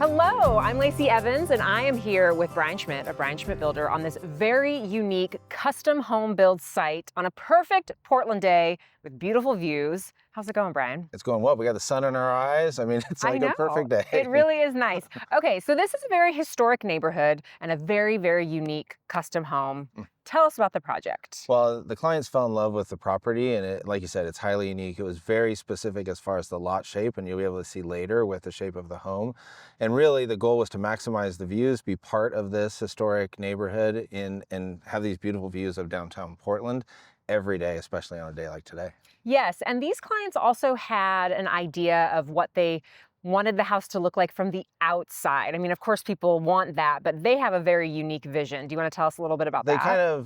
Hello, I'm Lacey Evans, and I am here with Brian Schmidt of Brian Schmidt Builder on this very unique custom home build site on a perfect Portland day with beautiful views. How's it going, Brian? It's going well. We got the sun in our eyes. I mean, it's I like a know. perfect day. It really is nice. Okay, so this is a very historic neighborhood and a very, very unique custom home. Tell us about the project. Well, the clients fell in love with the property, and like you said, it's highly unique. It was very specific as far as the lot shape, and you'll be able to see later with the shape of the home. And really, the goal was to maximize the views, be part of this historic neighborhood, and have these beautiful views of downtown Portland every day, especially on a day like today. Yes, and these clients also had an idea of what they wanted the house to look like from the outside. I mean, of course, people want that, but they have a very unique vision. Do you want to tell us a little bit about that?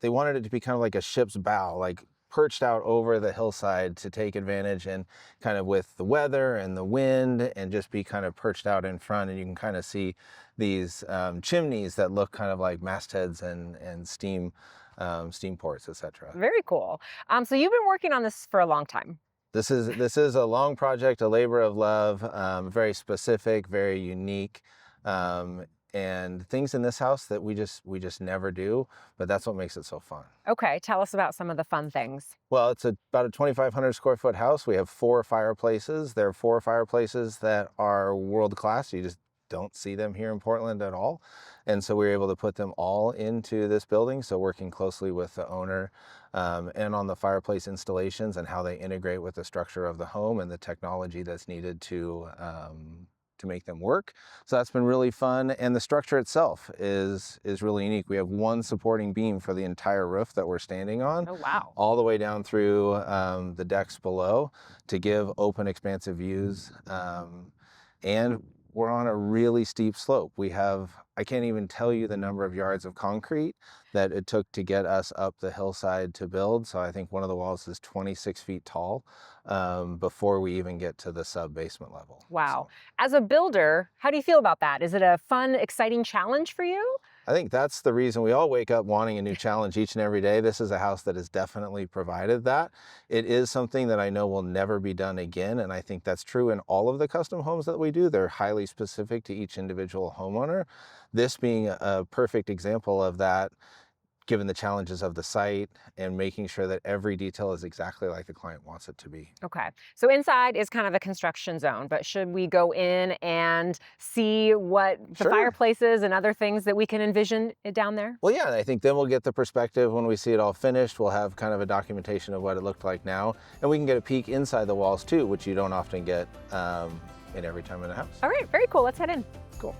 They wanted it to be kind of like a ship's bow, like perched out over the hillside to take advantage and kind of with the weather and the wind and just be kind of perched out in front. And you can kind of see these chimneys that look kind of like mastheads and steam ports, etc. Very cool. So you've been working on this for a long time. This is a long project, a labor of love, very specific, very unique, and things in this house that we just never do. But that's what makes it so fun. Okay, tell us about some of the fun things. Well, it's about a 2,500 square foot house. We have 4 fireplaces. There are 4 fireplaces that are world class. You just don't see them here in Portland at all. And so we were able to put them all into this building. So working closely with the owner and on the fireplace installations and how they integrate with the structure of the home and the technology that's needed to make them work. So that's been really fun. And the structure itself is really unique. We have one supporting beam for the entire roof that we're standing on. Oh, wow. All the way down through the decks below to give open, expansive views. And we're on a really steep slope. I can't even tell you the number of yards of concrete that it took to get us up the hillside to build. So I think one of the walls is 26 feet tall before we even get to the sub-basement level. Wow. As a builder, how do you feel about that? Is it a fun, exciting challenge for you? I think that's the reason we all wake up wanting a new challenge each and every day. This is a house that has definitely provided that. It is something that I know will never be done again, and I think that's true in all of the custom homes that we do. They're highly specific to each individual homeowner. This being a perfect example of that, given the challenges of the site and making sure that every detail is exactly like the client wants it to be. Okay, so inside is kind of a construction zone, but should we go in and see what the fireplaces and other things that we can envision down there? Well, yeah, I think then we'll get the perspective when we see it all finished. We'll have kind of a documentation of what it looked like now, and we can get a peek inside the walls too, which you don't often get in every time in a house. All right, very cool. Let's head in. Cool.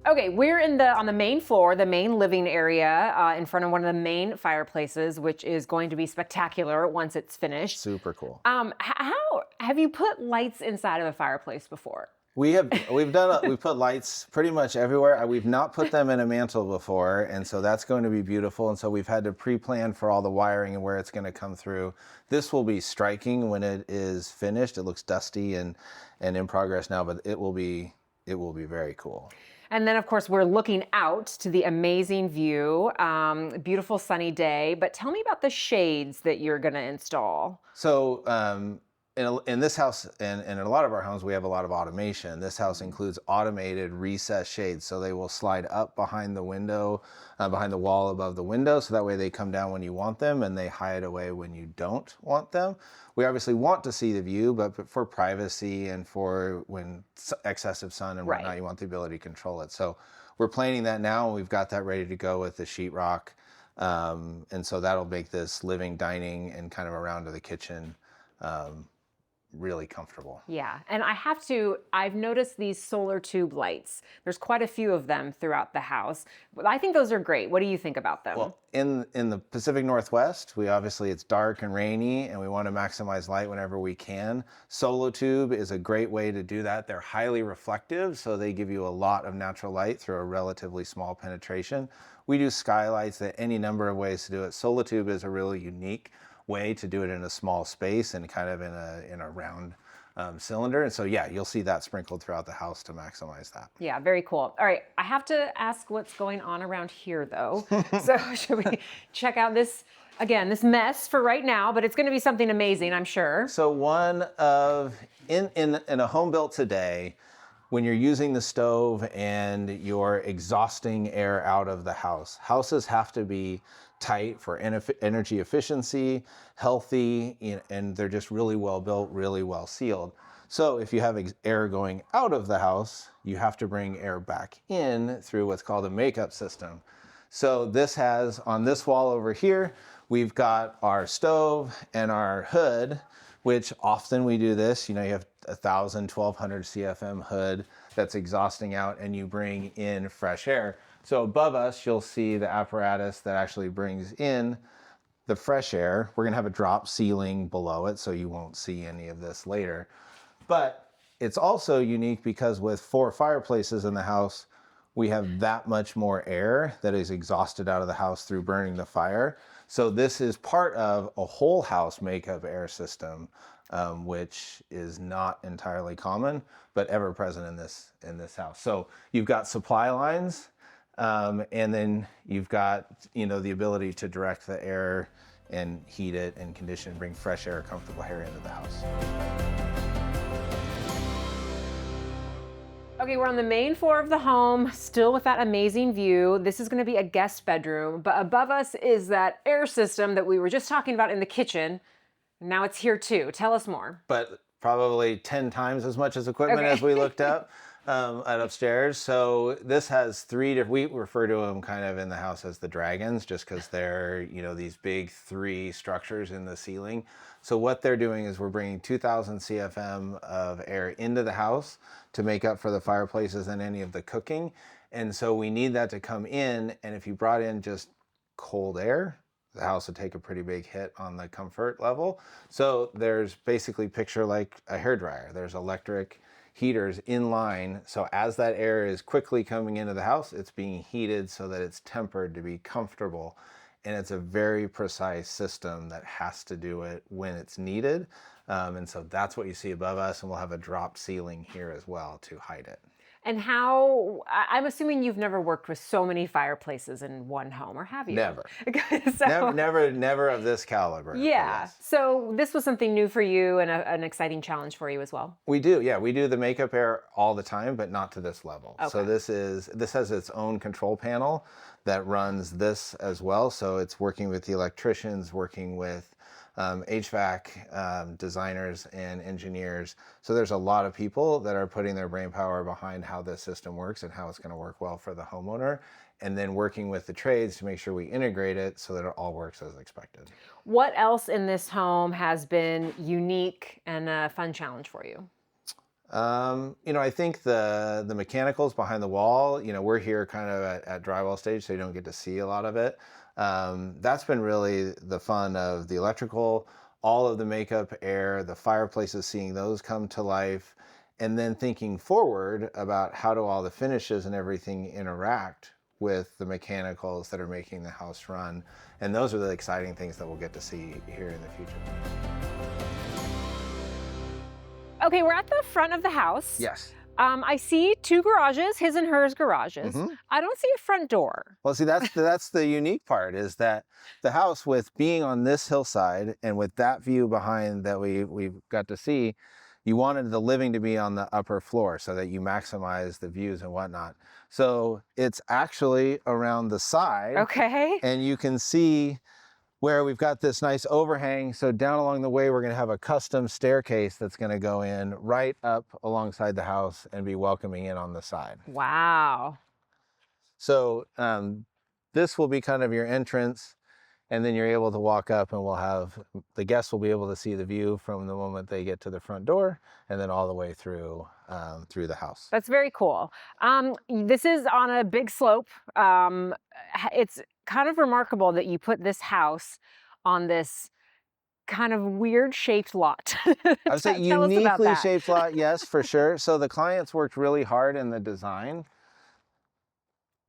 Okay, we're on the main floor, the main living area, in front of one of the main fireplaces, which is going to be spectacular once it's finished. Super cool. How have you put lights inside of a fireplace before? We've put lights pretty much everywhere. We've not put them in a mantle before, and so that's going to be beautiful. And so we've had to pre-plan for all the wiring and where it's going to come through. This will be striking when it is finished. It looks dusty and in progress now, but it will be very cool. And then, of course, we're looking out to the amazing view, beautiful sunny day. But tell me about the shades that you're going to install. So in this house and in a lot of our homes, we have a lot of automation. This house includes automated recessed shades. So they will slide up behind the window, behind the wall above the window. So that way they come down when you want them and they hide away when you don't want them. We obviously want to see the view, but for privacy and for when excessive sun and whatnot, you want the ability to control it. So we're planning that now, and we've got that ready to go with the sheetrock. And so that'll make this living, dining, and kind of around to the kitchen really comfortable. Yeah, and I've noticed these solar tube lights. There's quite a few of them throughout the house. I think those are great. What do you think about them? Well, in the Pacific Northwest, it's dark and rainy, and we want to maximize light whenever we can. Solo tube is a great way to do that. They're highly reflective, so they give you a lot of natural light through a relatively small penetration. We do skylights, any number of ways to do it. Solo tube is a really unique way to do it in a small space and kind of in a cylinder. And so, yeah, you'll see that sprinkled throughout the house to maximize that. Yeah, very cool. All right, I have to ask what's going on around here though. So should we check out this, again, this mess for right now, but it's going to be something amazing, I'm sure. So in a home built today, when you're using the stove and you're exhausting air out of the house, houses have to be tight for energy efficiency, healthy, and they're just really well built, really well sealed. So if you have air going out of the house, you have to bring air back in through what's called a makeup system. So this has, on this wall over here, we've got our stove and our hood, which often we do this. You have 1,000, 1,200 CFM hood that's exhausting out, and you bring in fresh air. So above us, you'll see the apparatus that actually brings in the fresh air. We're gonna have a drop ceiling below it, so you won't see any of this later. But it's also unique because with 4 fireplaces in the house, we have that much more air that is exhausted out of the house through burning the fire. So this is part of a whole house makeup air system, which is not entirely common, but ever present in this house. So you've got supply lines, and then you've got the ability to direct the air and heat it and condition, bring fresh air, comfortable air into the house. Okay, we're on the main floor of the home, still with that amazing view. This is gonna be a guest bedroom, but above us is that air system that we were just talking about in the kitchen. Now it's here too. Tell us more. But probably 10 times as much as equipment as we looked up at upstairs. So this has 3 different, we refer to them kind of in the house as the dragons, just because they're, these big 3 structures in the ceiling. So what they're doing is we're bringing 2,000 CFM of air into the house to make up for the fireplaces and any of the cooking. And so we need that to come in. And if you brought in just cold air, the house would take a pretty big hit on the comfort level. So there's basically, picture like a hairdryer. There's electric heaters in line. So as that air is quickly coming into the house, it's being heated so that it's tempered to be comfortable. And it's a very precise system that has to do it when it's needed. And so that's what you see above us. And we'll have a drop ceiling here as well to hide it. And I'm assuming you've never worked with so many fireplaces in one home, or have you? Never. So, never of this caliber. Yeah. Yes. So this was something new for you and an exciting challenge for you as well. We do, yeah. We do the makeup air all the time, but not to this level. Okay. So this has its own control panel that runs this as well. So it's working with the electricians, working with HVAC designers and engineers. So there's a lot of people that are putting their brain power behind how this system works and how it's going to work well for the homeowner, and then working with the trades to make sure we integrate it so that it all works as expected. What else in this home has been unique and a fun challenge for you? I think the mechanicals behind the wall, we're here kind of at drywall stage, so you don't get to see a lot of it. That's been really the fun of the electrical, all of the makeup air, the fireplaces, seeing those come to life, and then thinking forward about how do all the finishes and everything interact with the mechanicals that are making the house run. And those are the exciting things that we'll get to see here in the future. Okay, we're at the front of the house. Yes. I see 2 garages, his and hers garages. Mm-hmm. I don't see a front door. Well, see, that's the unique part, is that the house, with being on this hillside and with that view behind that we've got to see, you wanted the living to be on the upper floor so that you maximize the views and whatnot. So it's actually around the side. Okay. And you can see where we've got this nice overhang. So down along the way, we're going to have a custom staircase that's going to go in right up alongside the house and be welcoming in on the side. Wow. So this will be kind of your entrance, and then you're able to walk up, and the guests will be able to see the view from the moment they get to the front door and then all the way through the house. That's very cool. This is on a big slope. It's kind of remarkable that you put this house on this kind of weird shaped lot. I would say uniquely shaped lot, yes, for sure. So the clients worked really hard in the design.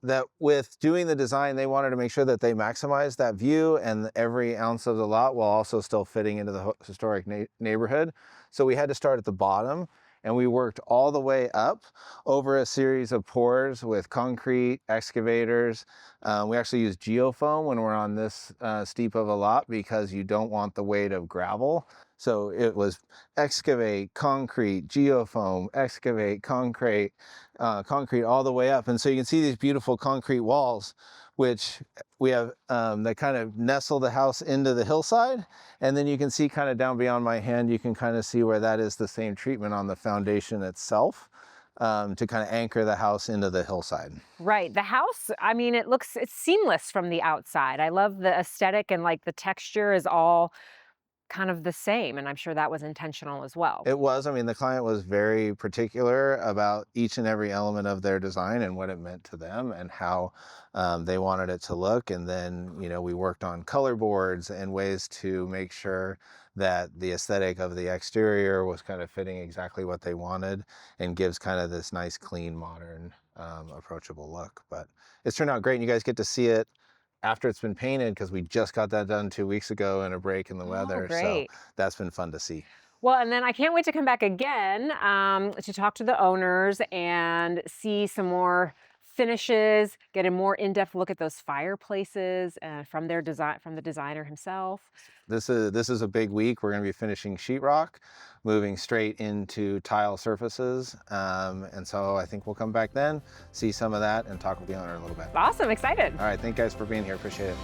That with doing the design, they wanted to make sure that they maximize that view and every ounce of the lot while also still fitting into the historic neighborhood. So we had to start at the bottom, and we worked all the way up over a series of pours with concrete excavators. We actually use geofoam when we're on this steep of a lot because you don't want the weight of gravel. So it was excavate, concrete, geofoam, excavate, concrete, concrete all the way up. And so you can see these beautiful concrete walls, which we have that kind of nestle the house into the hillside. And then you can see kind of down beyond my hand, you can kind of see where that is the same treatment on the foundation itself to kind of anchor the house into the hillside. Right. The house, I mean, it's seamless from the outside. I love the aesthetic, and like the texture is all kind of the same, and I'm sure that was intentional as well. It was. I mean, the client was very particular about each and every element of their design and what it meant to them and how they wanted it to look. And then, you know, we worked on color boards and ways to make sure that the aesthetic of the exterior was kind of fitting exactly what they wanted and gives kind of this nice, clean, modern, approachable look. But it's turned out great, and you guys get to see it after it's been painted, because we just got that done 2 weeks ago in a break in the Oh, weather. So great. that's been fun to see. Well, and then I can't wait to come back again to talk to the owners and see some more finishes, get a more in-depth look at those fireplaces from their design, from the designer himself. This is a big week. We're going to be finishing sheetrock, moving straight into tile surfaces. And so I think we'll come back then, see some of that, and talk with the owner a little bit. Awesome, excited. All right, thank you guys for being here. Appreciate it.